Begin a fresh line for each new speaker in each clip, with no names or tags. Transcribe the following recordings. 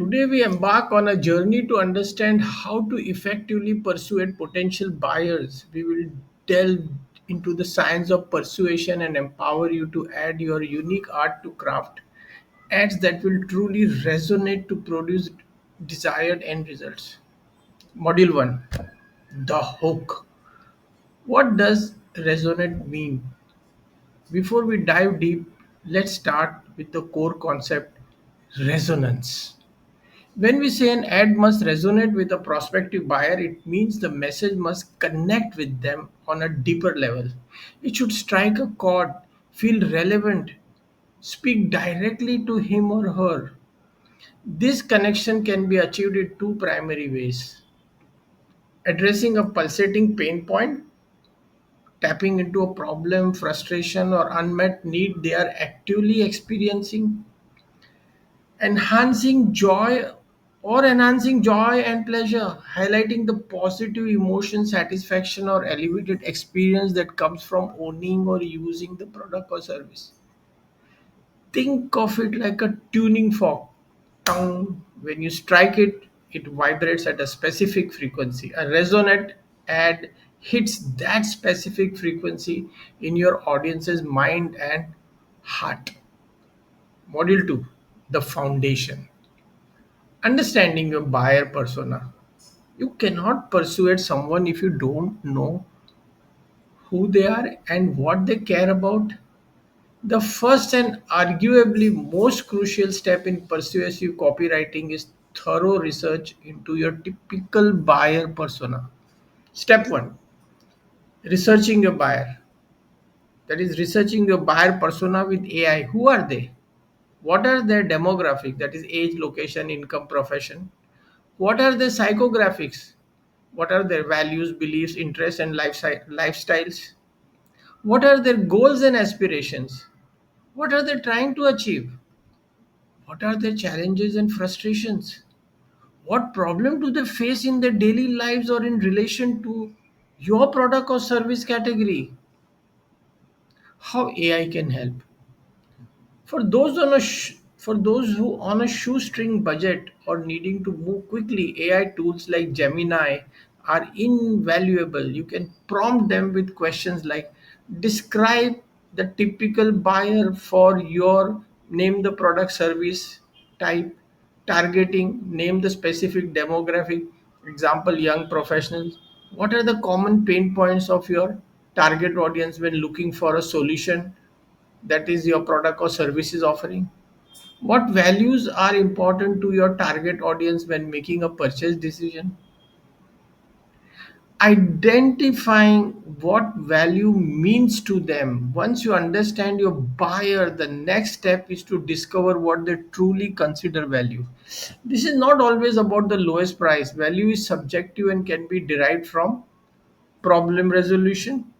Today, we embark on a journey to understand how to effectively persuade potential buyers. We will delve into the science of persuasion and empower you to add your unique art to craft ads that will truly resonate to produce desired end results. Module 1, the hook. What does resonate mean? Before we dive deep, let's start with the core concept, resonance. When we say an ad must resonate with a prospective buyer, it means the message must connect with them on a deeper level. It should strike a chord, feel relevant, speak directly to him or her. This connection can be achieved in two primary ways: addressing a pulsating pain point, tapping into a problem, frustration, or unmet need they are actively experiencing, enhancing joy and pleasure, highlighting the positive emotion, satisfaction, or elevated experience that comes from owning or using the product or service. Think of it like a tuning fork. Tongue, when you strike it, it vibrates at a specific frequency. A resonant ad hits that specific frequency in your audience's mind and heart. Module 2, the foundation. Understanding your buyer persona. You cannot persuade someone if you don't know who they are and what they care about. The first and arguably most crucial step in persuasive copywriting is thorough research into your typical buyer persona. Step 1, researching your buyer. That is, researching your buyer persona with AI. Who are they? What are their demographic? That is, age, location, income, profession. What are their psychographics? What are their values, beliefs, interests, and lifestyles? What are their goals and aspirations? What are they trying to achieve? What are their challenges and frustrations? What problem do they face in their daily lives or in relation to your product or service category? How AI can help. For those who on a shoestring budget or needing to move quickly, AI tools like Gemini are invaluable. You can prompt them with questions like, describe the typical buyer for your, name the product, service type, targeting, name the specific demographic, example young professionals. What are the common pain points of your target audience when looking for a solution that is your product or service is offering? What values are important to your target audience when making a purchase decision? Identifying what value means to them. Once you understand your buyer, the next step is to discover what they truly consider value. This is not always about the lowest price. Value is subjective and can be derived from problem resolution.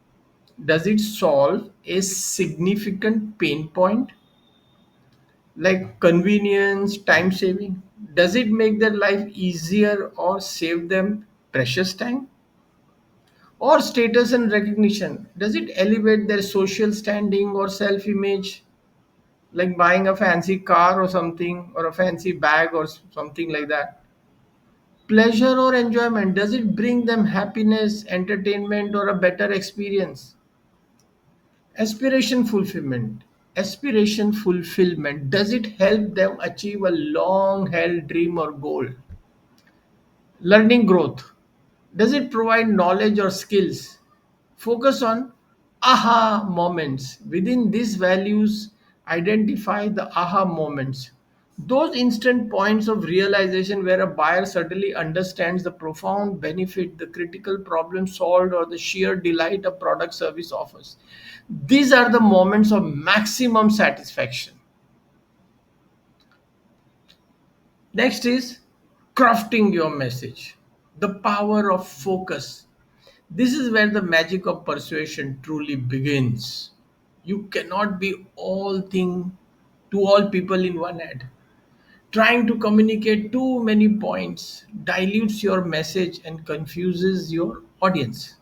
Does it solve a significant pain point, like convenience, time saving? Does it make their life easier or save them precious time? Or status and recognition? Does it elevate their social standing or self image, like buying a fancy car or something, or a fancy bag or something like that? Pleasure or enjoyment? Does it bring them happiness, entertainment, or a better experience? Aspiration fulfillment. Does it help them achieve a long held dream or goal? Learning growth. Does it provide knowledge or skills? Focus on aha moments. Within these values, identify the aha moments. Those instant points of realization where a buyer suddenly understands the profound benefit, the critical problem solved, or the sheer delight a product service offers. These are the moments of maximum satisfaction. Next is crafting your message. The power of focus. This is where the magic of persuasion truly begins. You cannot be all thing to all people in one ad. Trying to communicate too many points dilutes your message and confuses your audience.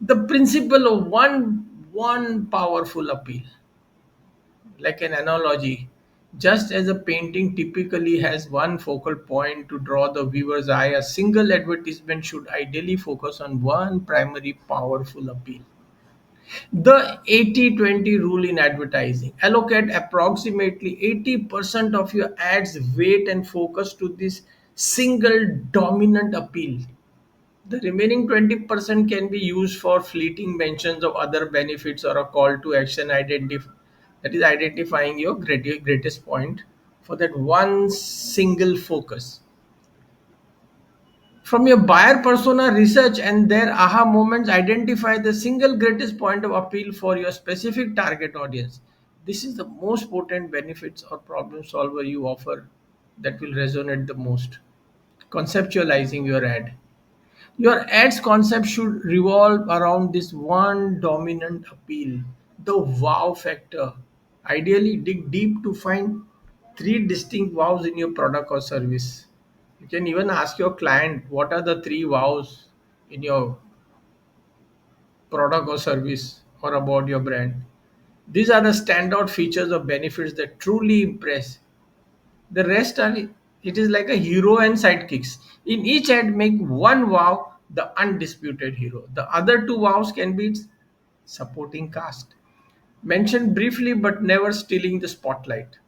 The principle of one powerful appeal, like an analogy. Just as a painting typically has one focal point to draw the viewer's eye, a single advertisement should ideally focus on one primary powerful appeal. The 80-20 rule in advertising: allocate approximately 80% of your ads weight and focus to this single dominant appeal. The remaining 20% can be used for fleeting mentions of other benefits or a call to action that is identifying your greatest point for that one single focus. From your buyer persona research and their aha moments, identify the single greatest point of appeal for your specific target audience. This is the most potent benefits or problem solver you offer that will resonate the most. Conceptualizing your ad. Your ad's concept should revolve around this one dominant appeal, the wow factor. Ideally, dig deep to find three distinct wows in your product or service. You can even ask your client what are the three wows in your product or service or about your brand. These are the standout features or benefits that truly impress. The rest are it is like a hero and sidekicks. In each ad, make one wow the undisputed hero. The other two wows can be its supporting cast. Mentioned briefly but never stealing the spotlight.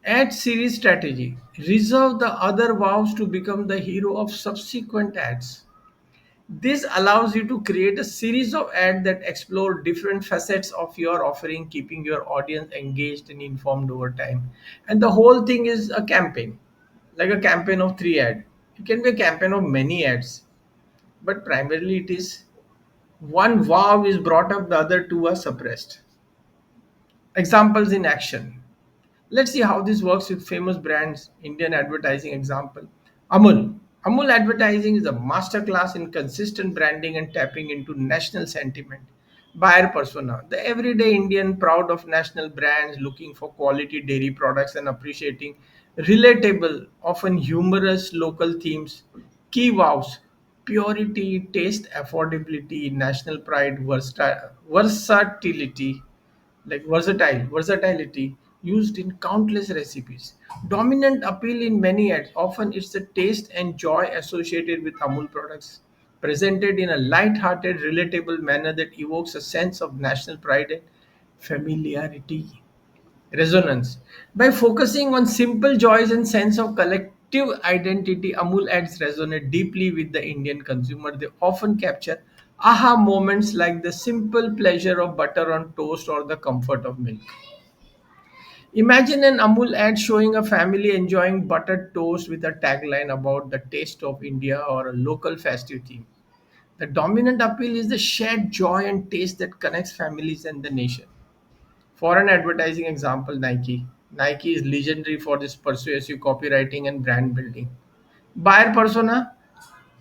Ad series strategy. Reserve the other wows to become the hero of subsequent ads. This allows you to create a series of ads that explore different facets of your offering, keeping your audience engaged and informed over time. And the whole thing is a campaign, like a campaign of three ads. It can be a campaign of many ads, but primarily it is one wow is brought up, the other two are suppressed. Examples in action. Let's see how this works with famous brands. Indian advertising example. Amul. Amul advertising is a masterclass in consistent branding and tapping into national sentiment. Buyer persona. The everyday Indian proud of national brands, looking for quality dairy products and appreciating relatable, often humorous local themes. Key wows. Purity, taste, affordability, national pride, versatility, like versatility used in countless recipes. Dominant appeal in many ads. Often it's the taste and joy associated with Amul products, presented in a light-hearted, relatable manner that evokes a sense of national pride and familiarity. Resonance. By focusing on simple joys and sense of collective identity, Amul ads resonate deeply with the Indian consumer. They often capture aha moments like the simple pleasure of butter on toast or the comfort of milk. Imagine an Amul ad showing a family enjoying buttered toast with a tagline about the taste of India or a local festive theme. The dominant appeal is the shared joy and taste that connects families and the nation. For an advertising example, Nike. Nike is legendary for this persuasive copywriting and brand building. Buyer persona: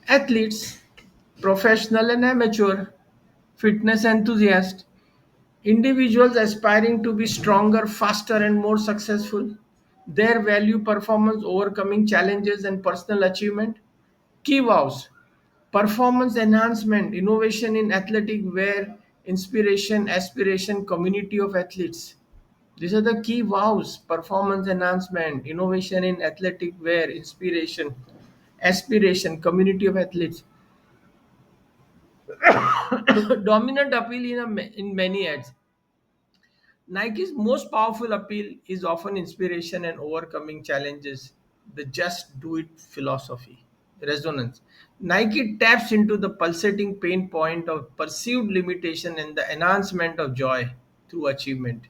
athletes, professional and amateur, fitness enthusiasts, individuals aspiring to be stronger, faster, and more successful. Their value performance, overcoming challenges, and personal achievement. Key wows: performance enhancement, innovation in athletic wear, inspiration, aspiration, community of athletes. These are the key wows: performance enhancement, innovation in athletic wear, inspiration, aspiration, community of athletes. Dominant appeal in many ads. Nike's most powerful appeal is often inspiration and overcoming challenges, the just do it philosophy. Resonance. Nike taps into the pulsating pain point of perceived limitation and the enhancement of joy through achievement.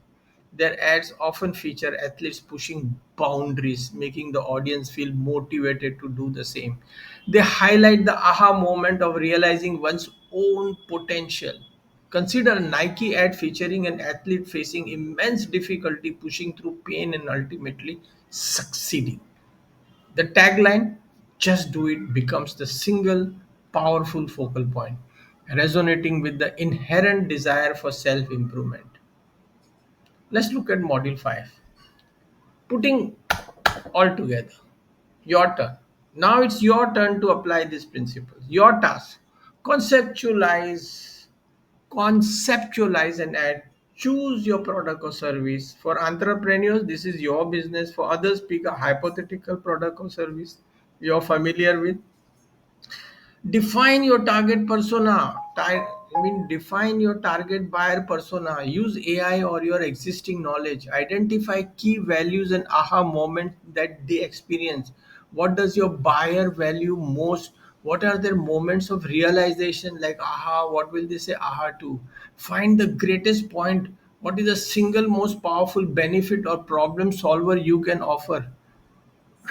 Their ads often feature athletes pushing boundaries, making the audience feel motivated to do the same. They highlight the aha moment of realizing one's own potential. Consider a Nike ad featuring an athlete facing immense difficulty, pushing through pain and ultimately succeeding. The tagline, "Just do it," becomes the single powerful focal point, resonating with the inherent desire for self improvement. Let's look at Module 5. Putting all together. Your turn. Now it's your turn to apply these principles. Your task. Conceptualize conceptualize an ad Choose your product or service. For entrepreneurs, this is your business. For others, pick a hypothetical product or service you're familiar with. Define your target persona. Define your target buyer persona. Use AI or your existing knowledge. Identify key values and aha moments that they experience. What does your buyer value most? What are their moments of realization, like aha? What will they say aha to? Find the greatest point. What is the single most powerful benefit or problem solver you can offer?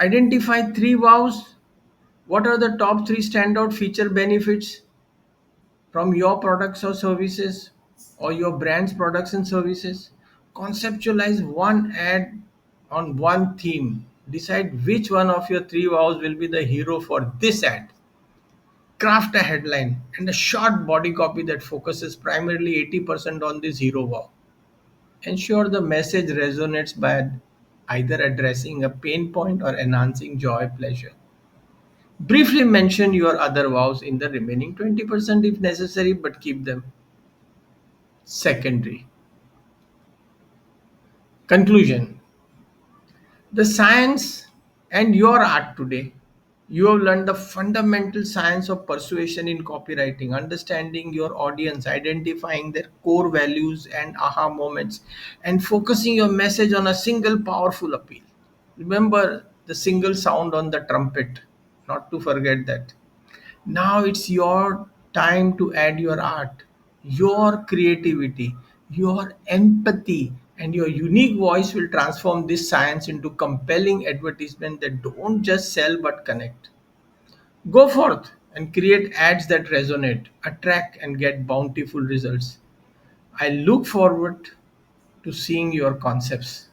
Identify three wows. What are the top three standout feature benefits from your products or services, or your brand's products and services? Conceptualize one ad on one theme. Decide which one of your three vows will be the hero for this ad. Craft a headline and a short body copy that focuses primarily 80% on this hero vow. Ensure the message resonates by either addressing a pain point or enhancing joy pleasure. Briefly mention your other vows in the remaining 20% if necessary, but keep them secondary. Conclusion: the science and your art today. You have learned the fundamental science of persuasion in copywriting, understanding your audience, identifying their core values and aha moments, and focusing your message on a single powerful appeal. Remember the single sound on the trumpet, not to forget that. Now it's your time to add your art, your creativity, your empathy, and your unique voice will transform this science into compelling advertisement that don't just sell but connect. Go forth and create ads that resonate, attract, and get bountiful results. I look forward to seeing your concepts.